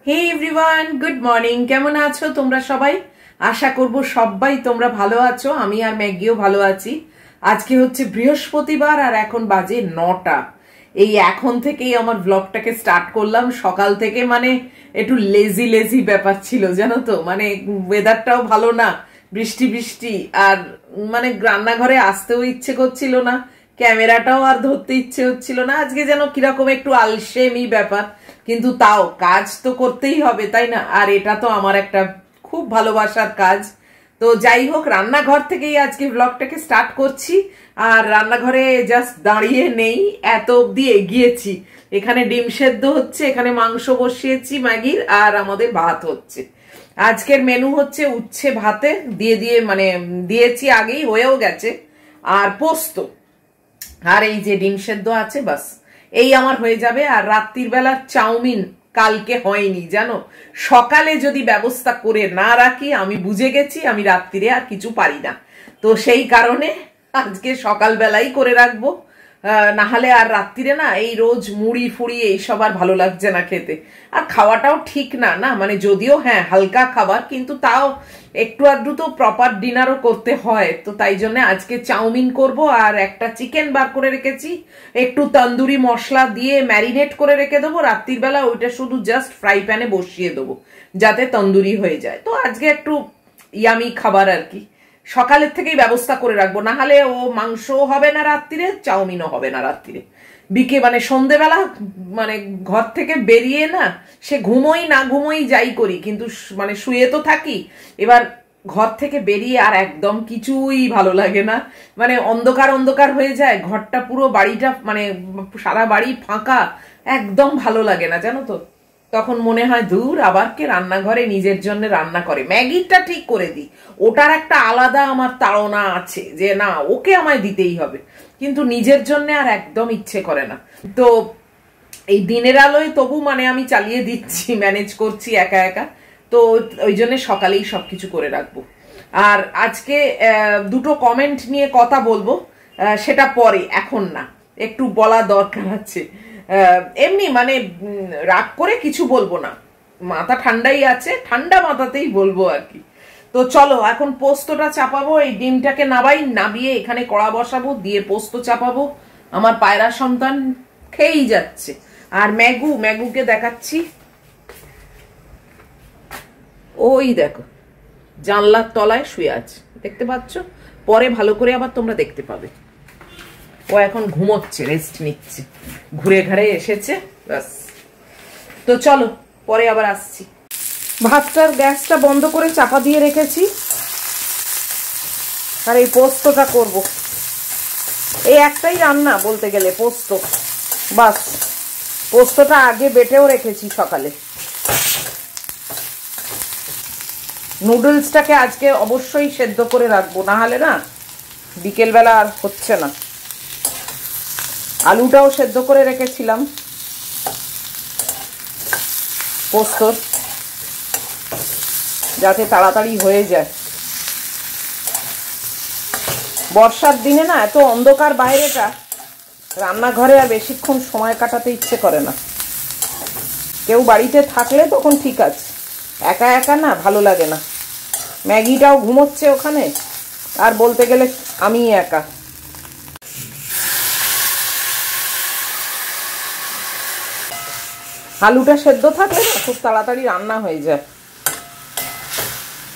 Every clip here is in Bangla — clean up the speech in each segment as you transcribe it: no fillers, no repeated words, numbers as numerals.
হে এভরিওয়ান, গুড মর্নিং। কেমন আছো তোমরা সবাই? আশা করব সবাই তোমরা ভালো আছো। আমি আর ম্যাগিও ভালো আছি। আজকে হচ্ছে বৃহস্পতিবার আর এখন বাজে 9টা। এই এখন থেকেই আমার ব্লগটাকে স্টার্ট করলাম। সকাল থেকে মানে একটু লেজি লেজি ব্যাপার ছিল, জানো তো। মানে ওয়েদারটাও ভালো না, বৃষ্টি বৃষ্টি, আর মানে রান্নাঘরে আসতেও ইচ্ছে করছিল না, ক্যামেরাটাও আর ধরতে ইচ্ছে হচ্ছিল না। আজকে যেন কিরকম একটু আলসেমি ব্যাপার, কিন্তু তাও কাজ তো করতেই হবে, তাই না? আর এটা তো আমার একটা খুব ভালোবাসার কাজ। তো যাই হোক, রান্নাঘর থেকেই আজকে ব্লগটাকে স্টার্ট করছি। আর রান্নাঘরে জাস্ট দাঁড়িয়ে নেই, এত অব্দি এগিয়েছি। এখানে ডিম সেদ্ধ হচ্ছে, এখানে মাংস বসিয়েছি ম্যাগির, আর আমাদের ভাত হচ্ছে। আজকের মেনু হচ্ছে উচ্ছে ভাতে দিয়েছি আগেই, হয়েও গেছে, আর পোস্ত, আর এই যে ডিম সেদ্ধ আছে, বাস এই আমার হয়ে যাবে। আর রাত্রির বেলার চাউমিন কালকে হয়নি, জানো। সকালে যদি ব্যবস্থা করে না রাখি, আমি বুঝে গেছি আমি রাত্রিরে আর কিছু পারি না। তো সেই কারণে আজকে সকালবেলাই করে রাখবো, নাহলে আর রাত্রিরে না এই রোজ মুড়ি ফুড়ি এইসব আর ভালো লাগছে না খেতে। আর খাওয়াটাও ঠিক না, না মানে যদিও হ্যাঁ হালকা খাবার, কিন্তু তাও একটু আধটু তো প্রপার ডিনারও করতে হয়। তো তাই জন্য আজকে চাউমিন করব। আর একটা চিকেন বার করে রেখেছি, একটু তন্দুরি মশলা দিয়ে ম্যারিনেট করে রেখে দেবো। রাত্রির বেলা ওইটা শুধু জাস্ট ফ্রাই প্যানে বসিয়ে দেবো, যাতে তন্দুরি হয়ে যায়। তো আজকে একটু ইয়ামি খাবার আর কি, সকালের থেকেই ব্যবস্থা করে রাখবো, না হলে ও মাংসও হবে না রাত্রিরে, চাউমিনও হবে না রাত্রিরে। মানে সন্ধেবেলা মানে ঘর থেকে বেরিয়ে না, সে ঘুমোই না ঘুমোই যাই করি, কিন্তু মানে শুয়ে তো থাকি। এবার ঘর থেকে বেরিয়ে আর একদম কিছুই ভালো লাগে না, মানে অন্ধকার অন্ধকার হয়ে যায় ঘরটা, পুরো বাড়িটা মানে সারা বাড়ি ফাঁকা, একদম ভালো লাগে না, জানো তো। তখন মনে হয় দূর, আবার কে রান্নাঘরে নিজের জন্য রান্না করে। ম্যাগিটা ঠিক করে দিই, ওটার একটা আলাদা আমার তাড়না আছে যে না, ওকে আমায় দিতেই হবে, কিন্তু নিজের জন্য আর একদম ইচ্ছে করে না। তো এই দিনের আলোয় তবু মানে আমি চালিয়ে দিচ্ছি, ম্যানেজ করছি একা একা। তো ওই জন্য সকালেই সবকিছু করে রাখবো। আর আজকে দুটো কমেন্ট নিয়ে কথা বলবো, সেটা পরে, এখন না, একটু বলা দরকার আছে। এমনি মানে রাগ করে কিছু বলবো না, মাথা ঠান্ডাই আছে, ঠান্ডা মাথাতেই বলবো আর কি। তো চলো এখন পোস্তটা চাপাবো। এই ডিমটাকে নাবিয়ে এখানে কড়া বসাবো, দিয়ে পোস্ত চাপাবো। আমার পায়রা সন্তান খেয়েই যাচ্ছে। আর ম্যাগুকে দেখাচ্ছি, ওই দেখো জানলার তলায় শুয়ে আছে, দেখতে পাচ্ছ? পরে ভালো করে আবার তোমরা দেখতে পাবে। ও এখন ঘুমোচ্ছে, রেস্ট নিচ্ছে, ঘুরে ঘাড়ে এসেছে, ব্যাস। তো চলো পরে আবার আসছি। ভাতটার গ্যাসটা বন্ধ করে চাপা দিয়ে রেখেছি, আর এই পোস্তটা করব। এই একটাই রান্না বলতে গেলে, পোস্ত, বাস। পোস্তটা আগে বেটেও রেখেছি সকালে। নুডলসটাকে আজকে অবশ্যই সেদ্ধ করে রাখবো, না হলে না বিকেলবেলা আর হচ্ছে না। আলুটাও সেদ্ধ করে রেখেছিলাম পোস্তর, যাতে তাড়াতাড়ি হয়ে যায়। বর্ষার দিনে না এত অন্ধকার বাইরেটা, রান্নাঘরে আর বেশিক্ষণ সময় কাটাতে ইচ্ছে করে না। কেউ বাড়িতে থাকলে তখন ঠিক আছে, একা একা না ভালো লাগে না। ম্যাগিটাও ঘুমোচ্ছে ওখানে, আর বলতে গেলে আমি একা। আলুটা সেদ্ধ থাকলে না খুব তাড়াতাড়ি রান্না হয়ে যায়।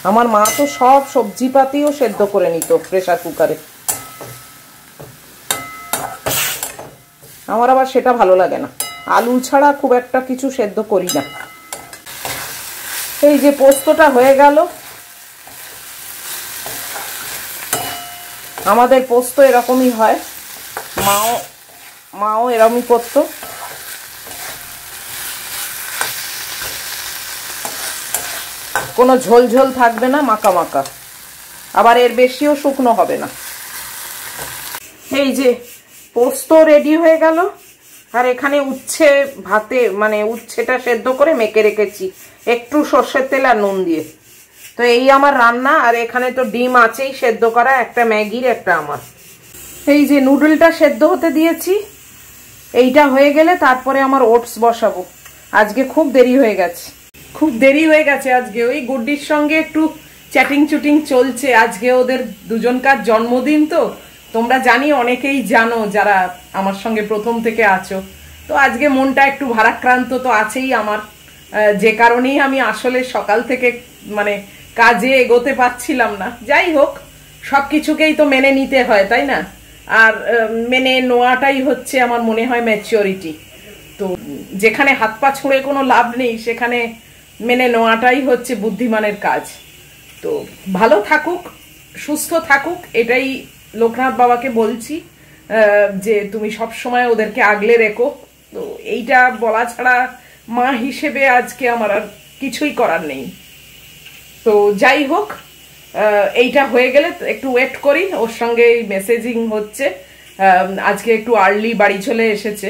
আমার মা তো সব সবজিপাতিও সেদ্ধ করে নিত প্রেসার কুকারে, আমার আবার সেটা ভালো লাগে না। আলু ছাড়া খুব একটা কিছু সেদ্ধ করি না। এই যে পোস্তটা হয়ে গেল। আমাদের পোস্ত এরকমই হয়, মাও এরকমই করতো। কোনো ঝোল ঝোল থাকবে না, মাখা মাখা, আবার এর বেশিও শুকনো হবে না। এই যে পোস্ত রেডি হয়ে গেল, আর এখানে উচ্ছে ভাতে মানে উচ্ছেটা সেদ্ধ করে মেখে রেখেছি একটু সর্ষের তেল আর নুন দিয়ে। তো এই আমার রান্না। আর এখানে তো ডিম আছেই সেদ্ধ করা, একটা ম্যাগির একটা আমার। এই যে নুডলটা সেদ্ধ হতে দিয়েছি, এইটা হয়ে গেলে তারপরে আমার ওটস বসাবো। আজকে খুব দেরি হয়ে গেছে। খুব দেরি হয়ে গেছে আজকে, ওই গুড্ডির সঙ্গে একটু চ্যাটিং চুটিং চলছে। আজকে ওদের দুজনকার জন্মদিন, তো তোমরা জানি অনেকেই জানো যারা আমার সঙ্গে প্রথম থেকে আছো। তো আজকে মনটা একটু ভারাক্রান্ত তো আছেই আমার, যে কারণেই আমি আসলে সকাল থেকে মানে কাজে এগোতে পারছিলাম না। যাই হোক, সব কিছুকেই তো মেনে নিতে হয়, তাই না? আর মেনে নেওয়াটাই হচ্ছে আমার মনে হয় ম্যাচিওরিটি। তো যেখানে হাত পা ছুঁড়ে কোনো লাভ নেই, সেখানে মেনে নেওয়াটাই হচ্ছে বুদ্ধিমানের কাজ। তো ভালো থাকুক, সুস্থ থাকুক, এটাই লোকনাথ বাবাকে বলছি, যে তুমি সব সময় ওদেরকে আগলে রেখো। তো এইটা বলা ছাড়া মা হিসেবে আজকে আমার আর কিছুই করার নেই। তো যাই হোক, এইটা হয়ে গেলে একটু ওয়েট করি। ওর সঙ্গে মেসেজিং হচ্ছে, আজকে একটু আর্লি বাড়ি চলে এসেছে।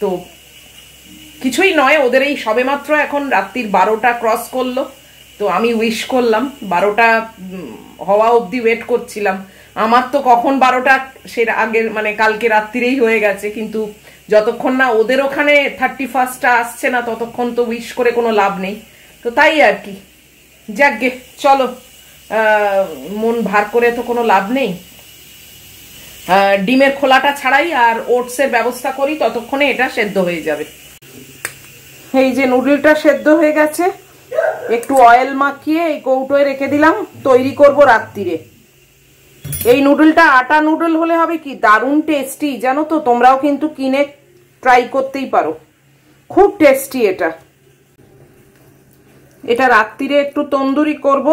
তো কিছুই নয়, ওদের এই সবেমাত্র এখন রাত্রির 12টা ক্রস করলো। তো আমি উইশ করলাম, 12টা হওয়া অবধি ওয়েট করছিলাম। আমার তো কখন 12টা সে আগের মানে কালকে রাত্রিরেই হয়ে গেছে, কিন্তু যতক্ষণ না ওদের ওখানে 31টা আসছে না ততক্ষণ তো উইশ করে কোনো লাভ নেই। তো তাই আর কি, যাকগে চলো, মন ভার করে তো কোনো লাভ নেই। ডিমের খোলাটা ছাড়াই আর ওটসের ব্যবস্থা করি, ততক্ষণে এটা সেদ্ধ হয়ে যাবে। এই যে নুডলটা সেদ্ধ হয়ে গেছে, একটু অয়েল মাখিয়ে এই কৌটোয় রেখে দিলাম, তৈরি করব রাত্রিরে। এই নুডলটা আটা নুডল হলে হবে কি দারুণ টেস্টি, জানো তো? তোমরাও কিন্তু কিনে ট্রাই করতেই পারো, খুব টেস্টি এটা। এটা রাত্রিরে একটু তন্দুরি করব,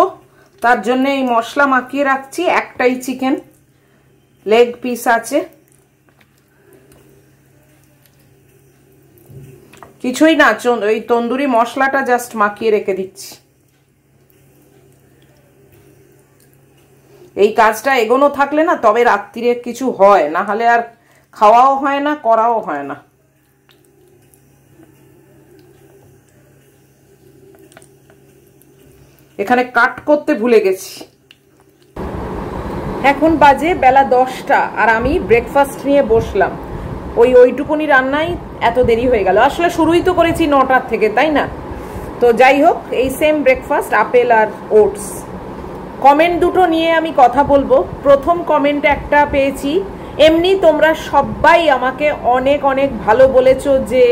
তার জন্য এই মশলা মাখিয়ে রাখছি। একটাই চিকেন লেগ পিস আছে, কিছুই না, ওই তন্দুরি মশলাটা জাস্ট মাখিয়ে রেখে দিচ্ছি। এই কাজটা এগোনো থাকলে না তবে রাত্রিরে কিছু হয়, না হলে আর খাওয়াও হয় না, করাও হয় না। এখানে কাট করতে ভুলে গেছি। এখন বাজে বেলা 10টা আর আমি ব্রেকফাস্ট নিয়ে বসলাম। ওইটুকুনি রান্নাই এত দেরি হয়ে গেল। আসলে শুরুই তো করেছি 9টার থেকে, তাই না? তো যাই হোক, এই সেম ব্রেকফাস্ট, আপেল আর ওটস। কমেন্ট দুটো নিয়ে আমি কথা বলবো। প্রথম কমেন্ট একটা পেয়েছি, এমনি তোমরা সবাই আমাকে অনেক অনেক ভালো বলেছো যে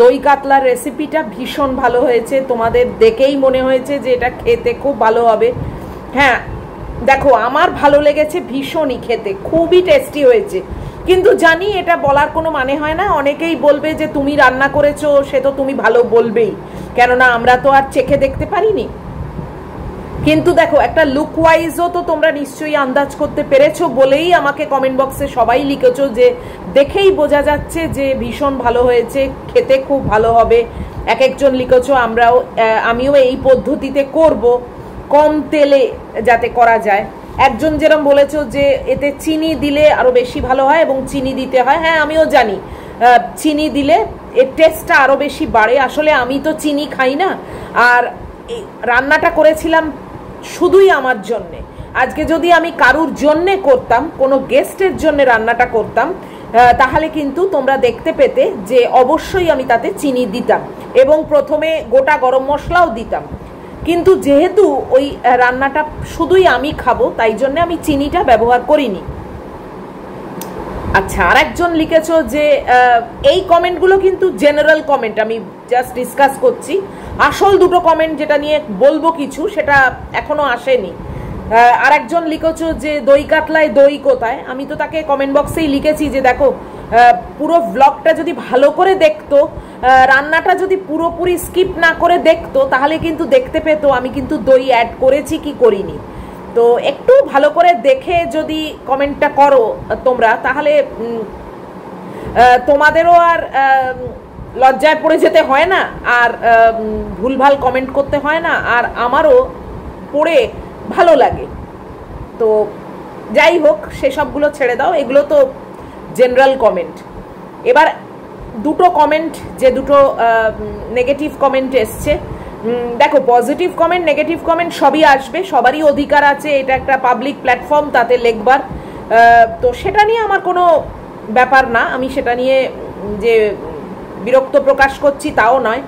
দই কাতলার রেসিপিটা ভীষণ ভালো হয়েছে, তোমাদের দেখেই মনে হয়েছে যে এটা খেতে খুব ভালো হবে। হ্যাঁ দেখো, আমার ভালো লেগেছে ভীষণই, খেতে খুবই টেস্টি হয়েছে। কিন্তু জানি এটা বলার কোনো মানে হয় না, অনেকেই বলবে যে তুমি রান্না করেছো, সে তো তুমি ভালো বলবেই, কেননা আমরা তো আর চেখে দেখতে পারিনি। কিন্তু দেখো, একটা লুক ওয়াইজও তো তোমরা নিশ্চয়ই আন্দাজ করতে পেরেছো বলেই আমাকে কমেন্ট বক্সে সবাই লিখেছো যে দেখেই বোঝা যাচ্ছে যে ভীষণ ভালো হয়েছে, খেতে খুব ভালো হবে। এক একজন লিখেছো আমিও এই পদ্ধতিতে করব, কম তেলে যাতে করা যায়। একজন যেরকম বলেছো যে এতে চিনি দিলে আরো বেশি ভালো হয় এবং চিনি দিতে হয়। হ্যাঁ আমিও জানি চিনি দিলে এর টেস্টটা আরো বেশি বাড়ে। আসলে আমি তো চিনি খাই না, আর রান্নাটা করেছিলাম শুধুই আমার জন্যে। আজকে যদি আমি কারুর জন্যে করতাম, কোনো গেস্টের জন্য রান্নাটা করতাম, তাহলে কিন্তু তোমরা দেখতে পেতে যে অবশ্যই আমি তাতে চিনি দিতাম এবং প্রথমে গোটা গরম মশলাও দিতাম। কিন্তু যেহেতু ওই রান্নাটা শুধুই আমি খাবো, তাই জন্য আমি চিনিটা ব্যবহার করিনি। আচ্ছা, আর একজন লিখেছো যে এই কমেন্টগুলো কিন্তু জেনারেল কমেন্ট, আমি জাস্ট ডিসকাস করছি। আসল দুটো কমেন্ট যেটা নিয়ে বলবো কিছু, সেটা এখনো আসেনি। আর একজন লিখেছো যে দই কাতলায় দই কোথায়। আমি তো তাকে কমেন্ট বক্সেই লিখেছি যে দেখো, পুরো ব্লগটা যদি ভালো করে দেখতো, রান্নাটা যদি পুরোপুরি স্কিপ না করে দেখতো, তাহলে কিন্তু দেখতে পেতো আমি কিন্তু দই অ্যাড করেছি কি করিনি। তো একটু ভালো করে দেখে যদি কমেন্টটা করো তোমরা, তাহলে তোমাদেরও আর লজ্জায় পড়ে যেতে হয় না, আর ভুলভাল কমেন্ট করতে হয় না, আর আমারও পড়ে ভালো লাগে। তো যাই হোক, সেসবগুলো ছেড়ে দাও, এগুলো তো জেনারেল কমেন্ট। এবার দুটো কমেন্ট, যে দুটো নেগেটিভ কমেন্ট এসছে, দেখো পজিটিভ কমেন্ট নেগেটিভ কমেন্ট সবই আসবে, সবারই অধিকার আছে, এটা একটা পাবলিক প্ল্যাটফর্ম, তাতে লিখবার। তো সেটা নিয়ে আমার কোনো ব্যাপার না, আমি সেটা নিয়ে যে বিরক্ত প্রকাশ করছি তাও নয়।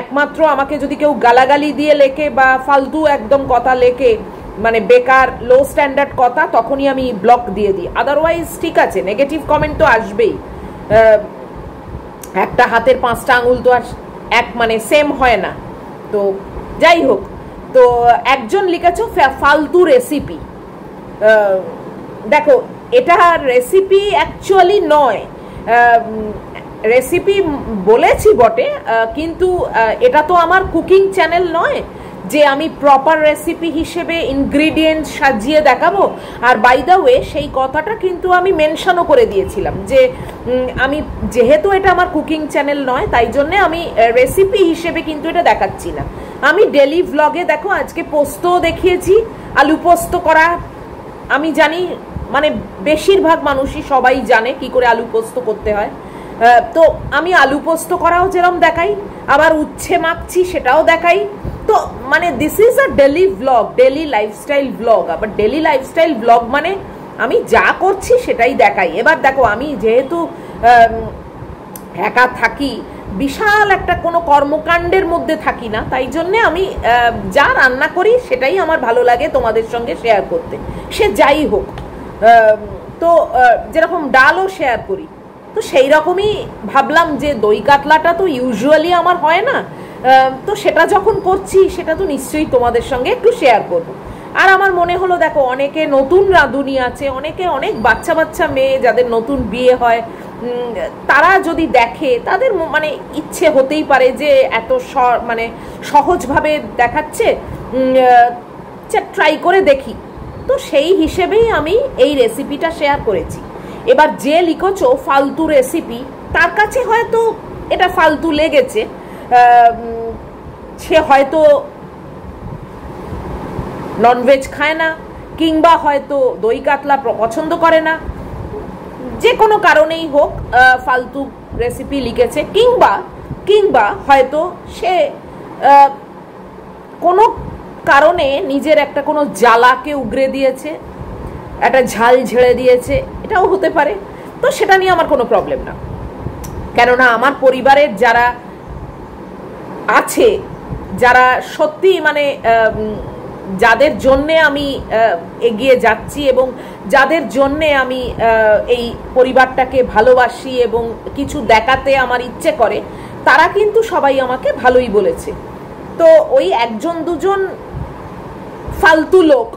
একমাত্র আমাকে যদি কেউ গালাগালি দিয়ে লেখে বা ফালতু একদম কথা লেখে, মানে বেকার লো স্ট্যান্ডার্ড কথা, তখনই আমি ব্লক দিয়ে দিই। আদারওয়াইজ ঠিক আছে, নেগেটিভ কমেন্ট তো আসবেই। একটা হাতের 5টা আঙুল তো আর এক মানে সেম হয় না। তো যাই হোক, তো একজন লিখেছ ফালতু রেসিপি। দেখো, এটা রেসিপি অ্যাকচুয়ালি নয়, রেসিপি বলেছি বটে, কিন্তু এটা তো আমার কুকিং চ্যানেল নয় যে আমি প্রপার রেসিপি হিসেবে ইনগ্রিডিয়েন্টস সাজিয়ে দেখাবো। আর বাই দ্য ওয়ে, সেই কথাটা কিন্তু আমি মেনশনও করে দিয়েছিলাম যে আমি যেহেতু এটা আমার কুকিং চ্যানেল নয়, তাই জন্যে আমি রেসিপি হিসেবে কিন্তু এটা দেখাচ্ছি না। আমি ডেলি ভ্লগে দেখো আজকে পোস্তও দেখিয়েছি, আলু পোস্ত করা। আমি জানি মানে বেশিরভাগ মানুষই সবাই জানে কি করে আলু পোস্ত করতে হয়, তো আমি আলু পোস্ত করাও যেরকম দেখাই, আবার উচ্ছে মাখছি সেটাও দেখাই। তো মানে this is a daily vlog, daily lifestyle vlog. আবার ডেলি লাইফস্টাইল ভ্লগ মানে আমি যা করছি সেটাই দেখাই। এবার দেখো, আমি যেহেতু একা থাকি, বিশাল একটা কোনো কর্মকাণ্ডের মধ্যে থাকি না, তাই জন্যে আমি যা রান্না করি সেটাই আমার ভালো লাগে তোমাদের সঙ্গে শেয়ার করতে, সে যাই হোক। তো যেরকম ডালও শেয়ার করি, তো সেই রকমই ভাবলাম যে দই কাতলাটা তো ইউজুয়ালি আমার হয় না, তো সেটা যখন করছি সেটা তো নিশ্চয়ই তোমাদের সঙ্গে একটু শেয়ার করব। আর আমার মনে হলো দেখো, অনেকে নতুন রাঁধুনি আছে, অনেকে অনেক বাচ্চা বাচ্চা মেয়ে যাদের নতুন বিয়ে হয়, তারা যদি দেখে তাদের মানে ইচ্ছে হতেই পারে যে এত মানে সহজভাবে দেখাচ্ছে, ট্রাই করে দেখি। তো সেই হিসেবেই আমি এই রেসিপিটা শেয়ার করেছি। এবার যে লিখেছো ফালতু রেসিপি, তার কাছে হয়তো এটা ফালতু লেগেছে, সে হয়তো ননভেজ খায় না, কিংবা হয়তো দই কাতলা পছন্দ করে না, যে কোনো কারণেই হোক ফালতু রেসিপি লিখেছে, কিংবা হয়তো সে কোনো কারণে নিজের একটা কোনো জ্বালাকে উগরে দিয়েছে, একটা ঝাল ঝেড়ে দিয়েছে, এটাও হতে পারে। তো সেটা নিয়ে আমার কোনো প্রবলেম না, কেননা আমার পরিবারের যারা আছে, যারা সত্যি মানে যাদের জন্যে আমি এগিয়ে যাচ্ছি এবং যাদের জন্যে আমি এই পরিবারটাকে ভালোবাসি এবং কিছু দেখাতে আমার ইচ্ছে করে, তারা কিন্তু সবাই আমাকে ভালোই বলেছে। তো ওই একজন দুজন ফালতু লোক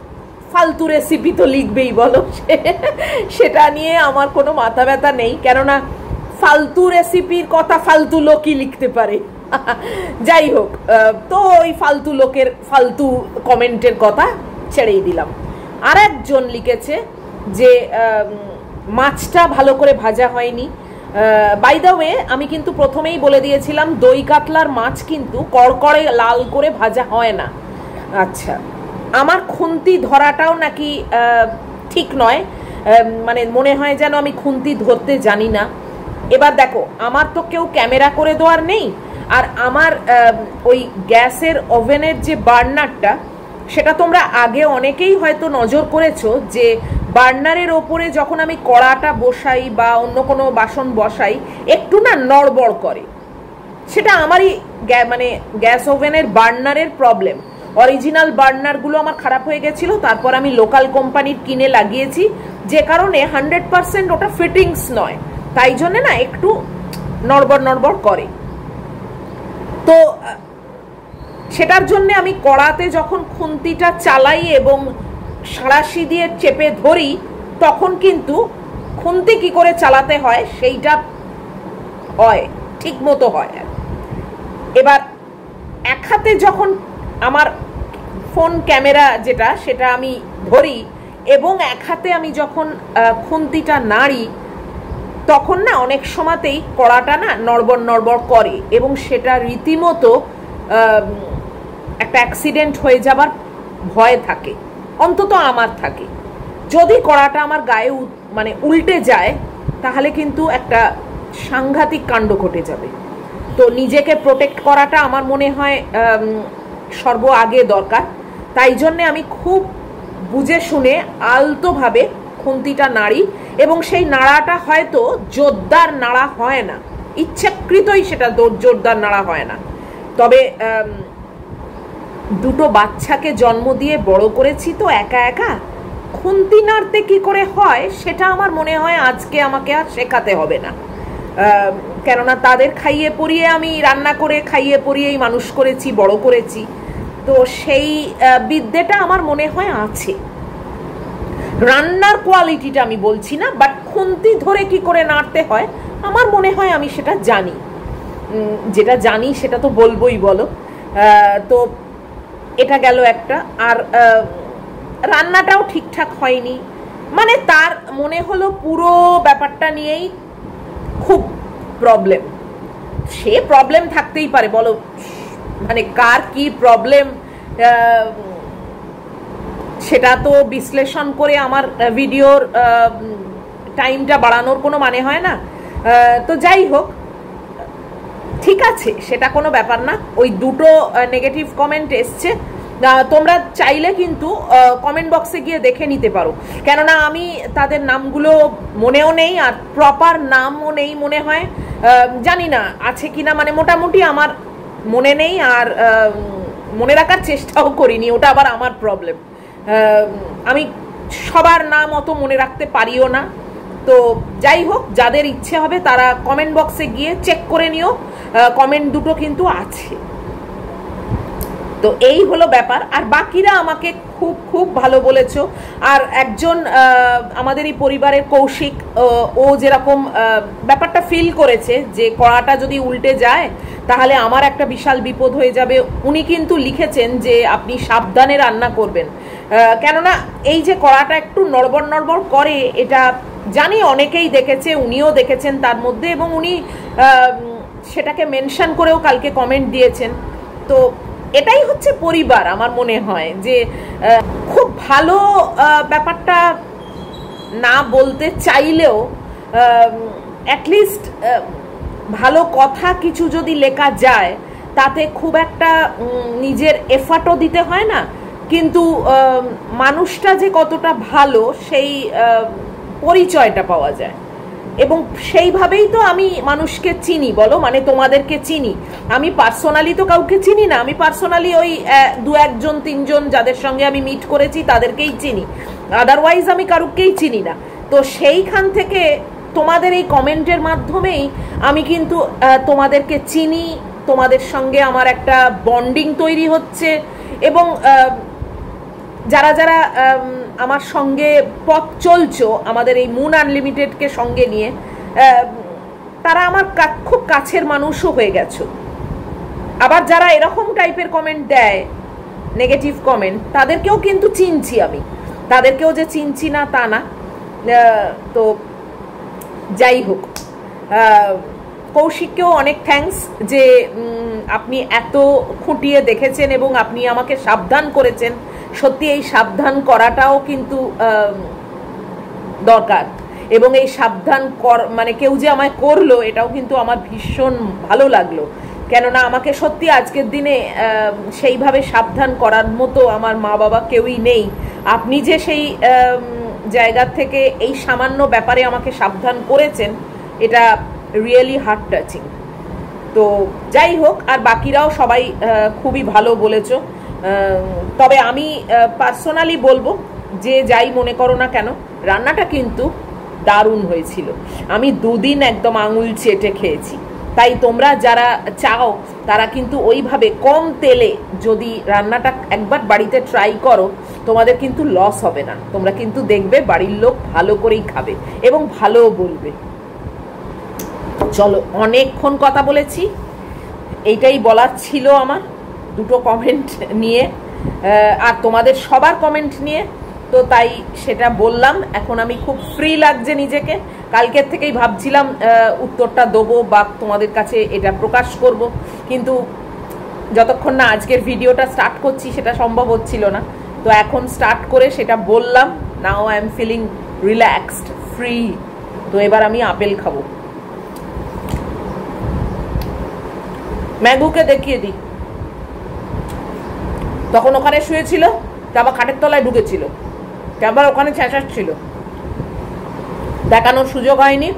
ফালতু রেসিপি তো লিখবেই, বলো, সেটা নিয়ে আমার কোনো মাথা ব্যথা নেই, কেননা ফালতু রেসিপির কথা ফালতু লোকই লিখতে পারে। যাই হোক, তো ওই ফালতু লোকের ফালতু কমেন্টের কথা ছেড়েই দিলাম। আর একজন লিখেছে যে মাছটা ভালো করে ভাজা হয়নি। বাই দ্য ওয়ে, আমি কিন্তু প্রথমেই বলে দিয়েছিলাম দই কাতলার মাছ কিন্তু কড়কড়ে লাল করে ভাজা হয় না। আচ্ছা, আমার খুন্তি ধরাটাও নাকি ঠিক নয়, মানে মনে হয় যেন আমি খুন্তি ধরতে জানি না। এবার দেখো, আমার তো কেউ ক্যামেরা করে দেওয়ার নেই, আর আমার ওই গ্যাসের ওভেনের যে বার্নারটা, সেটা তোমরা আগে অনেকেই হয়তো নজর করেছো যে বার্নারের ওপরে যখন আমি কড়াটা বসাই বা অন্য কোনো বাসন বসাই, একটু না নড়বড় করে। সেটা আমারই মানে গ্যাস ওভেনের বার্নারের প্রবলেম। অরিজিনাল বার্নারগুলো আমার খারাপ হয়ে গেছিলো, তারপর আমি লোকাল কোম্পানির কিনে লাগিয়েছি, যে কারণে 100% ওটা ফিটিংস নয়, তাই জন্যে না একটু নড়বড় নড়বড় করে। তো সেটার জন্য আমি কড়াতে যখন খুন্তিটা চালাই এবং সাঁড়াশি দিয়ে চেপে ধরি, তখন কিন্তু খুন্তি কি করে চালাতে হয় সেইটা হয়, ঠিক মতো হয়। এবার এক হাতে যখন আমার ফোন ক্যামেরা যেটা, সেটা আমি ধরি এবং এক হাতে আমি যখন খুন্তিটা নাড়ি, তখন না অনেক সময়তেই কড়াটা না নড়বড় নড়বড় করে এবং সেটা রীতিমতো একটা অ্যাক্সিডেন্ট হয়ে যাবার ভয় থাকে, অন্তত আমার থাকে। যদি কড়াটা আমার গায়ে মানে উল্টে যায়, তাহলে কিন্তু একটা সাংঘাতিক কাণ্ড ঘটে যাবে। তো নিজেকে প্রোটেক্ট করাটা আমার মনে হয় সর্ব আগে দরকার। তাই জন্যে আমি খুব বুঝে শুনে আলতোভাবে খুন্তিটা নাড়ি, এবং সেই নাড়াটা হয়তো জোরদার নাড়া হয় না, ইচ্ছাকৃতই সেটা জোরদার নাড়া হয় না। তবে দুটো বাচ্চাকে জন্ম দিয়ে বড় করেছি তো একা একা, খুন্তি নাড়তে কি করে হয় সেটা আমার মনে হয় আজকে আমাকে আর শেখাতে হবে না। কেননা তাদের খাইয়ে পরিয়ে আমি রান্না করে খাইয়ে পরিয়েই মানুষ করেছি, বড় করেছি, তো সেই বিদ্যেটা আমার মনে হয় আছে। রান্নার কোয়ালিটিটা আমি বলছি না, বাট খুন্তি ধরে কি করে নাড়তে হয় আমার মনে হয় আমি সেটা জানি। যেটা জানি সেটা তো বলবোই, বলো। তো এটা গেল একটা। আর রান্নাটাও ঠিকঠাক হয়নি, মানে তার মনে হলো পুরো ব্যাপারটা নিয়েই খুব প্রবলেম। সে প্রবলেম থাকতেই পারে, বলো, মানে কার কি প্রবলেম সেটা তো বিশ্লেষণ করে আমার ভিডিওর টাইমটা বাড়ানোর কোনো মানে হয় না। তো যাই হোক, ঠিক আছে, সেটা কোনো ব্যাপার না। ওই দুটো নেগেটিভ কমেন্ট এসছে, তোমরা চাইলে কিন্তু কমেন্ট বক্সে গিয়ে দেখে নিতে পারো, কেননা আমি তাদের নামগুলো মনেও নেই আর প্রপার নামও নেই মনে হয়, জানি না আছে কিনা, মানে মোটামুটি আমার মনে নেই আর মনে রাখার চেষ্টাও করিনি, ওটা আবার আমার প্রবলেম। আমি সবার নাম অত মনে রাখতে পারিও না। তো যাই হোক, যাদের ইচ্ছে হবে তারা কমেন্ট বক্সে গিয়ে চেক করে নিও, কমেন্ট দুটো কিন্তু আছে। তো এই হলো ব্যাপার। আর বাকিরা আমাকে খুব খুব ভালো বলেছো। আর একজন আমাদের এই পরিবারের কৌশিক, ও যেরকম ব্যাপারটা ফিল করেছে যে কড়াটা যদি উল্টে যায় তাহলে আমার একটা বিশাল বিপদ হয়ে যাবে, উনি কিন্তু লিখেছেন যে আপনি সাবধানে রান্না করবেন, কেননা এই যে কড়াটা একটু নড়বড় নড়বড় করে এটা জানি অনেকেই দেখেছে, উনিও দেখেছেন তার মধ্যে, এবং উনি সেটাকে মেনশন করেও কালকে কমেন্ট দিয়েছেন। তো এটাই হচ্ছে পরিবার, আমার মনে হয় যে খুব ভালো ব্যাপারটা না বলতে চাইলেও অ্যাটলিস্ট ভালো কথা কিছু যদি লেখা যায় তাতে খুব একটা নিজের এফার্টও দিতে হয় না, কিন্তু মানুষটা যে কতটা ভালো সেই পরিচয়টা পাওয়া যায়। এবং সেইভাবেই তো আমি মানুষকে চিনি, বলো, মানে তোমাদেরকে চিনি। আমি পার্সোনালি তো কাউকে চিনি না, আমি পার্সোনালি ওই দু একজন তিনজন যাদের সঙ্গে আমি মিট করেছি তাদেরকেই চিনি, আদারওয়াইজ আমি কারুকেই চিনি না। তো সেইখান থেকে তোমাদের এই কমেন্টের মাধ্যমেই আমি কিন্তু তোমাদেরকে চিনি, তোমাদের সঙ্গে আমার একটা বন্ডিং তৈরি হচ্ছে, এবং যারা যারা আমার সঙ্গে পথ চলছো আমাদের এই মুন আনলিমিটেডকে সঙ্গে নিয়ে, তারা আমার খুব কাছের মানুষও হয়ে গেছো। আবার যারা এরকম টাইপের কমেন্ট দেয়, নেগেটিভ কমেন্ট, তাদেরকেও কিন্তু চিনছি আমি, তাদেরকেও যে চিনছি না তা না। তো যাই হোক, কৌশিককেও অনেক থ্যাঙ্কস যে আপনি এত খুঁটিয়ে দেখেছেন এবং আপনি আমাকে সাবধান করেছেন। সত্যি এই সাবধান করাটাও কিন্তু দরকার, এবং এই সাবধান মানে কেউ যে আমায় করলো এটাও কিন্তু আমার ভীষণ ভালো লাগলো, কেননা আমাকে সত্যি আজকের দিনে সেইভাবে সাবধান করার মতো আমার মা বাবা কেউই নেই। আপনি যে সেই জায়গা থেকে এই সামান্য ব্যাপারে আমাকে সাবধান করেছেন এটা রিয়েলি হার্ট টাচিং। তো যাই হোক, আর বাকিরাও সবাই খুবই ভালো বলেছো। তবে আমি পার্সোনালি বলবো যে যাই মনে করো না কেন, রান্নাটা কিন্তু দারুণ হয়েছিল। আমি দুদিন একদম আঙুল চেটে খেয়েছি। তাই তোমরা যারা চাও তারা কিন্তু ওইভাবে কম তেলে যদি রান্নাটা একবার বাড়িতে ট্রাই করো, তোমাদের কিন্তু লস হবে না। তোমরা কিন্তু দেখবে বাড়ির লোক ভালো করেই খাবে এবং ভালোও বলবে। চলো, অনেকক্ষণ কথা বলেছি, এইটাই বলার ছিল আমার দুটো কমেন্ট নিয়ে আর তোমাদের সবার কমেন্ট নিয়ে। তো তাই সেটা বললাম। এখন আমি খুব ফ্রি লাগছে নিজেকে। কালকের থেকেই ভাবছিলাম উত্তরটা দেবো বা তোমাদের কাছে এটা প্রকাশ করব, কিন্তু যতক্ষণ না আজকের ভিডিওটা স্টার্ট করছি সেটা সম্ভব হচ্ছিল না। তো এখন স্টার্ট করে সেটা বললাম। Now I am feeling relaxed, free. তো এবার আমি আপেল খাবো। ম্যাগুকে দেখিয়ে দিই, তখন ওখানে শুয়েছিল, আবার খাটের তলায় ঢুকেছিল, আবার ওখানে ছেঁচাচ্ছিল, দেখানোর সুযোগ হয়নি।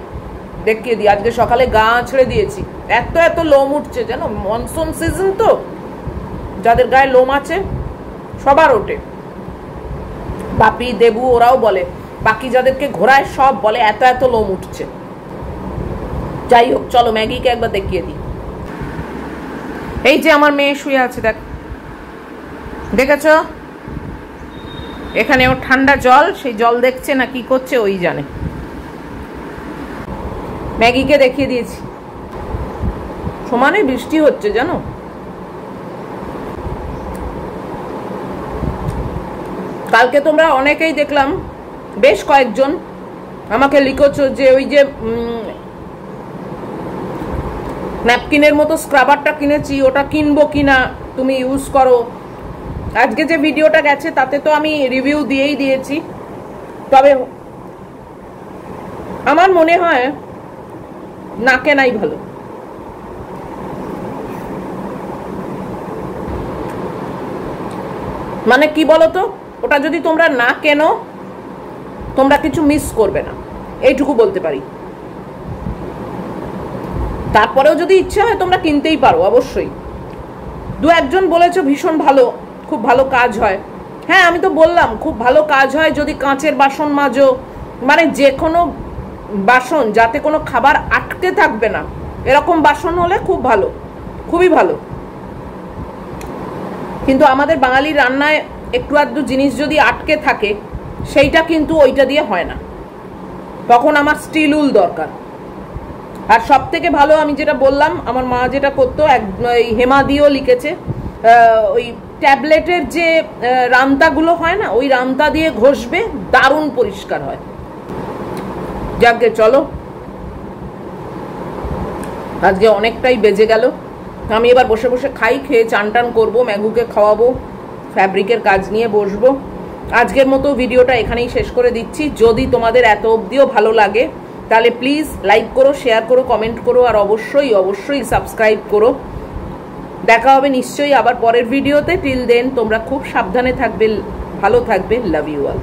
দেখিয়ে দিই। আজকে সকালে গা ছেড়ে দিয়েছি, এত এত লোম উঠছে জানো, মনসুন সিজন তো, যাদের গায়ে লোম আছে সবার ওঠে। বাপি দেবু ওরাও বলে, বাকি যাদেরকে ঘোরায় সব বলে এত এত লোম উঠছে। যাই হোক, চলো ম্যাগিকে একবার দেখিয়ে দিই। এই যে আমার মেয়ে শুয়ে আছে, দেখেছ? এখানে ওর ঠান্ডা জল, সেই জল দেখছে না কি করছে ওই জানে। ম্যাগিকে দেখিয়ে দিয়েছি। সমানে বৃষ্টি হচ্ছে জানো। কালকে তোমরা অনেকেই দেখলাম, বেশ কয়েকজন আমাকে লিখেছো যে ওই যে ন্যাপকিনের মতো স্ক্রাবারটা কিনেছি, ওটা কিনবো কিনা, তুমি ইউজ করো। আজকে যে ভিডিওটা গেছে তাতে তো আমি রিভিউ দিয়েই দিয়েছি, তবে আমার মনে হয় না কেনাই ভালো। মানে কি বলতো, ওটা যদি তোমরা না কেনো তোমরা কিছু মিস করবে না, এইটুকু বলতে পারি। তারপরেও যদি ইচ্ছা হয় তোমরা কিনতেই পারো অবশ্যই। দু একজন বলেছো ভীষণ ভালো, খুব ভালো কাজ হয়। হ্যাঁ, আমি তো বললাম খুব ভালো কাজ হয় যদি কাঁচের বাসন মাজো, মানে যে কোনো বাসন যাতে কোনো খাবার আটকে থাকবে না, এরকম বাসন হলে খুব ভালো, খুবই ভালো। কিন্তু আমাদের বাঙালি রান্নায় একটু আধটু জিনিস যদি আটকে থাকে, সেইটা কিন্তু ওইটা দিয়ে হয় না, তখন আমার স্টিল উল দরকার। আর সব থেকে ভালো আমি যেটা বললাম, আমার মা যেটা করতো, হেমা দিয়েও লিখেছে, ওই ট্যাবলেটের যে রান্তাগুলো হয় না, ওই রান্তা দিয়ে ঘষবে, দারুণ পরিষ্কার হয়। যাকে চলো, আজকে অনেকটাই বেজে গেল। আমি এবার বসে বসে খাই, খেয়ে চান টান করবো, ম্যাগুকে খাওয়াবো, ফ্যাব্রিকের কাজ নিয়ে বসবো। আজকের মতো ভিডিওটা এখানেই শেষ করে দিচ্ছি। যদি তোমাদের এত অবধিও ভালো লাগে তাহলে প্লিজ লাইক করো, শেয়ার করো, কমেন্ট করো, আর অবশ্যই অবশ্যই সাবস্ক্রাইব করো। দেখা হবে নিশ্চয়ই আবার পরের ভিডিওতে। টিল দেন তোমরা খুব সাবধানে থাকবে, ভালো থাকবে। Love you all.